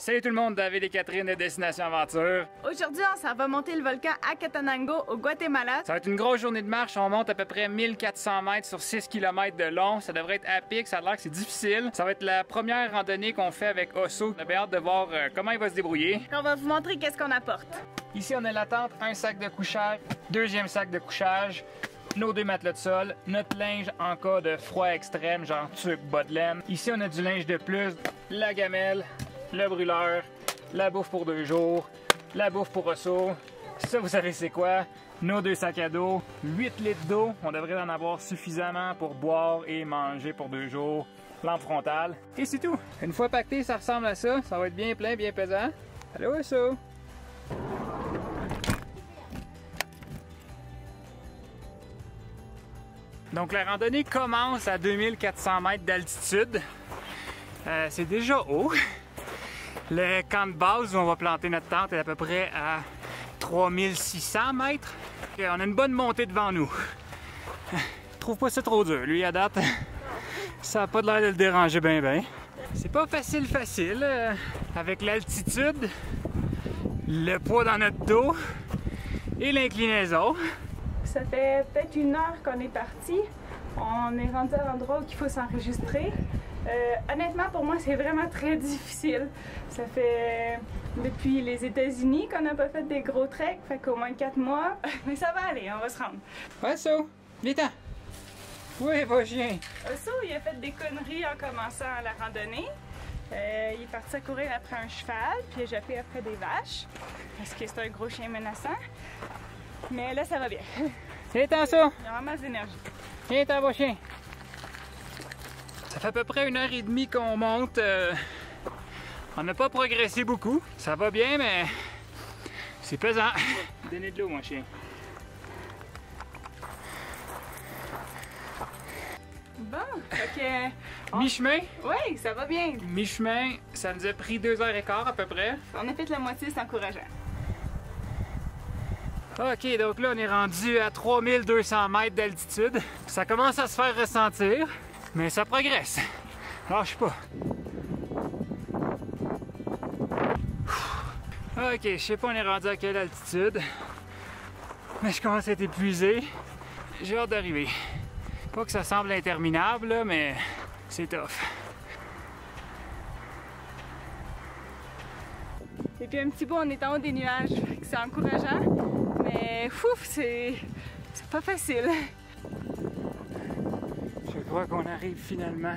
Salut tout le monde, David et Catherine de Destination Aventure. Aujourd'hui, on s'en va monter le volcan Acatenango au Guatemala. Ça va être une grosse journée de marche. On monte à peu près 1400 mètres sur 6 km de long. Ça devrait être à pic, ça a l'air que c'est difficile. Ça va être la première randonnée qu'on fait avec Osso. On a bien hâte de voir comment il va se débrouiller. On va vous montrer qu'est-ce qu'on apporte. Ici, on a la tente, un sac de couchage, deuxième sac de couchage, nos 2 matelas de sol, notre linge en cas de froid extrême, genre tuque, bas de laine. Ici, on a du linge de plus, la gamelle, le brûleur, la bouffe pour 2 jours, la bouffe pour Osso. Ça, vous savez c'est quoi? Nos 2 sacs à dos, 8 litres d'eau. On devrait en avoir suffisamment pour boire et manger pour 2 jours. Lampe frontale. Et c'est tout. Une fois pacté, ça ressemble à ça. Ça va être bien plein, bien pesant. Allô, Osso! Donc la randonnée commence à 2400 mètres d'altitude. C'est déjà haut. Le camp de base où on va planter notre tente est à peu près à 3600 mètres. Et on a une bonne montée devant nous. Je trouve pas ça trop dur. Lui, à date, ça n'a pas l'air de le déranger bien bien. C'est pas facile avec l'altitude, le poids dans notre dos et l'inclinaison. Ça fait peut-être 1 heure qu'on est parti. On est rendu à l'endroit où il faut s'enregistrer. Honnêtement, pour moi, c'est vraiment très difficile. Ça fait depuis les États-Unis qu'on n'a pas fait des gros treks, fait qu'au moins 4 mois. Mais ça va aller, on va se rendre. Ouais, Osso, viens-t'en. Oui, va chien. Osso, il a fait des conneries en commençant la randonnée. Il est parti à courir après un cheval, puis il a jappé après des vaches, parce que c'est un gros chien menaçant. Mais là, ça va bien. Viens-t'en, Osso. Il a vraiment d'énergie. Viens-t'en, va chien. Ça fait à peu près 1h30 qu'on monte. On n'a pas progressé beaucoup. Ça va bien, mais c'est pesant. Donnez de l'eau, mon chien. Bon, ok. Mi-chemin? Oui, ça va bien. Mi-chemin, ça nous a pris 2h15 à peu près. On a fait la moitié, c'est encourageant. Ok, donc là, on est rendu à 3200 mètres d'altitude. Ça commence à se faire ressentir, mais ça progresse. Lâche pas. Ok, je sais pas on est rendu à quelle altitude, mais je commence à être épuisé. J'ai hâte d'arriver. Pas que ça semble interminable, là, mais c'est tough. Et puis un petit bout, on est en haut des nuages. C'est encourageant, mais ouf, c'est pas facile. Je crois qu'on arrive finalement.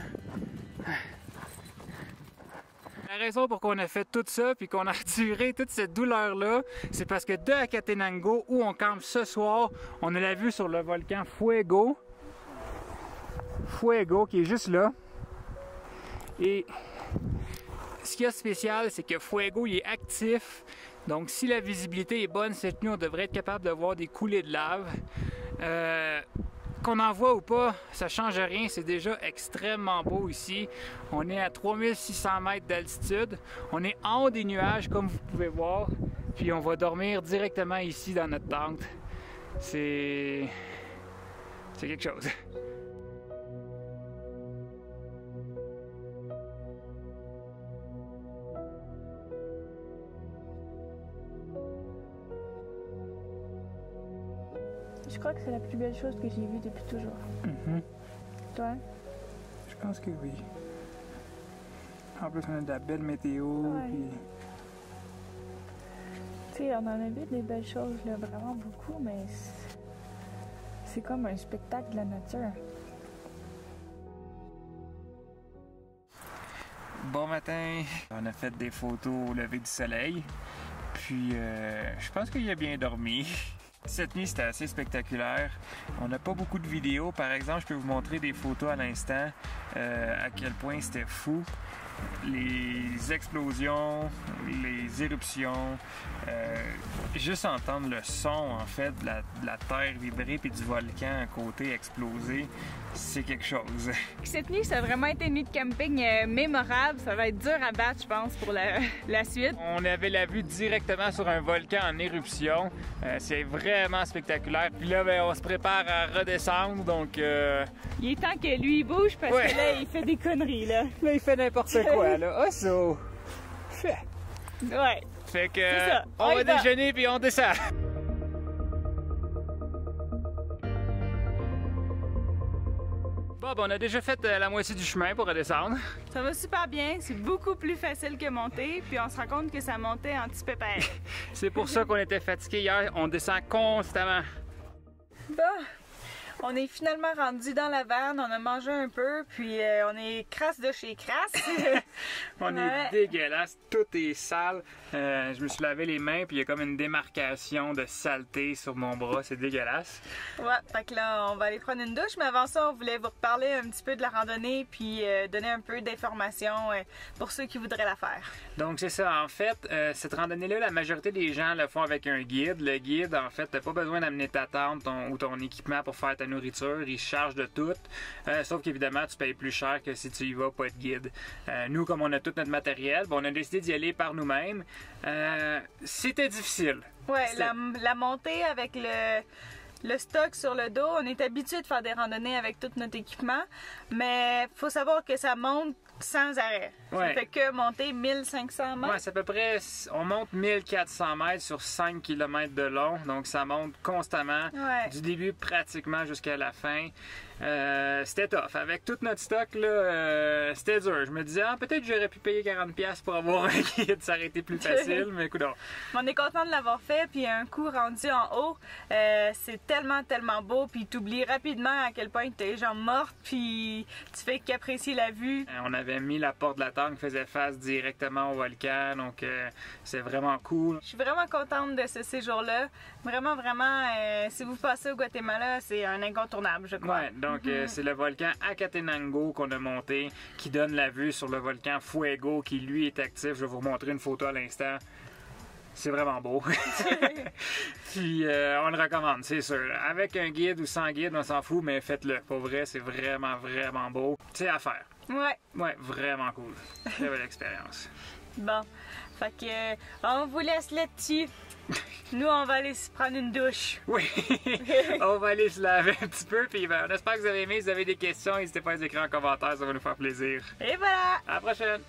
La raison pour qu'on a fait tout ça puis qu'on a enduré toute cette douleur-là, c'est parce que de Acatenango, où on campe ce soir, on a la vue sur le volcan Fuego. Fuego, qui est juste là. Et ce qu'il y a de spécial, c'est que Fuego, il est actif. Donc si la visibilité est bonne cette nuit, on devrait être capable de voir des coulées de lave. Qu'on en voit ou pas, ça change rien, c'est déjà extrêmement beau ici. On est à 3600 mètres d'altitude, on est en haut des nuages comme vous pouvez voir, puis on va dormir directement ici dans notre tente. C'est quelque chose. Je crois que c'est la plus belle chose que j'ai vue depuis toujours. Toi? Je pense que oui. En plus, on a de la belle météo. Ouais. Puis... Tu sais, on en a vu des belles choses, là, vraiment beaucoup, mais c'est comme un spectacle de la nature. Bon matin! On a fait des photos au lever du soleil. Puis, je pense qu'il a bien dormi. Cette nuit, c'était assez spectaculaire. On n'a pas beaucoup de vidéos. Par exemple, je peux vous montrer des photos à l'instant, à quel point c'était fou. Les explosions, les éruptions, juste entendre le son en fait de la terre vibrer puis du volcan à côté exploser, c'est quelque chose. Cette nuit, ça a vraiment été une nuit de camping mémorable. Ça va être dur à battre, je pense, pour la suite. On avait la vue directement sur un volcan en éruption. C'est vraiment spectaculaire. Puis là, ben, on se prépare à redescendre, donc... Il est temps que lui, il bouge parce que là, il fait des conneries, là. Là, il fait n'importe quoi, là. Osso! Ouais. Fait que C'est ça. on On va y va. déjeuner puis on descend. Bon, ben, on a déjà fait la moitié du chemin pour redescendre. Ça va super bien, c'est beaucoup plus facile que monter, puis on se rend compte que ça montait en petit pépère. C'est pour ça qu'on était fatigué hier. On descend constamment. Bon, on est finalement rendu dans la vanne, on a mangé un peu, puis on est crasse de chez crasse. On est dégueulasse, tout est sale. Je me suis lavé les mains, puis il y a comme une démarcation de saleté sur mon bras, c'est dégueulasse. Ouais, fait que là, on va aller prendre une douche, mais avant ça, on voulait vous reparler un petit peu de la randonnée, puis donner un peu d'informations pour ceux qui voudraient la faire. Donc c'est ça, en fait, cette randonnée-là, la majorité des gens le font avec un guide. Le guide, en fait, t'as pas besoin d'amener ta tente ou ton équipement pour faire ta nourriture, il se charge de tout. Sauf qu'évidemment, tu payes plus cher que si tu y vas pas de guide. Nous, comme on a tout notre matériel, on a décidé d'y aller par nous-mêmes. C'était difficile. Ouais, la montée avec le stock sur le dos, on est habitué de faire des randonnées avec tout notre équipement, mais faut savoir que ça monte sans arrêt. Ouais. Ça fait que monter 1500 mètres. Ouais, c'est à peu près, on monte 1400 mètres sur 5 km de long, donc ça monte constamment, Ouais. du début pratiquement jusqu'à la fin. C'était tough. Avec tout notre stock, là, c'était dur. Je me disais, peut-être j'aurais pu payer 40$ pour avoir un guide, ça aurait été plus facile, mais écoute. On est content de l'avoir fait, puis un coup rendu en haut, c'est tellement beau, puis t'oublies rapidement à quel point t'es les jambes mortes, puis tu fais qu'apprécier la vue. On avait mis la porte de la tente qui faisait face directement au volcan, donc c'est vraiment cool. Je suis vraiment contente de ce séjour-là. Vraiment, si vous passez au Guatemala, c'est un incontournable, je crois. Ouais, donc c'est le volcan Acatenango qu'on a monté, qui donne la vue sur le volcan Fuego, qui lui est actif. Je vais vous montrer une photo à l'instant. C'est vraiment beau. Puis on le recommande, c'est sûr. Avec un guide ou sans guide, on s'en fout, mais faites-le. Pour vrai, c'est vraiment beau. C'est à faire. Ouais. Ouais, vraiment cool. Très belle expérience. Bon, fait que on vous laisse là-dessus. Nous, on va aller se prendre une douche. Oui, on va aller se laver un petit peu. Puis on espère que vous avez aimé. Si vous avez des questions, n'hésitez pas à les écrire en commentaire, ça va nous faire plaisir. Et voilà! À la prochaine!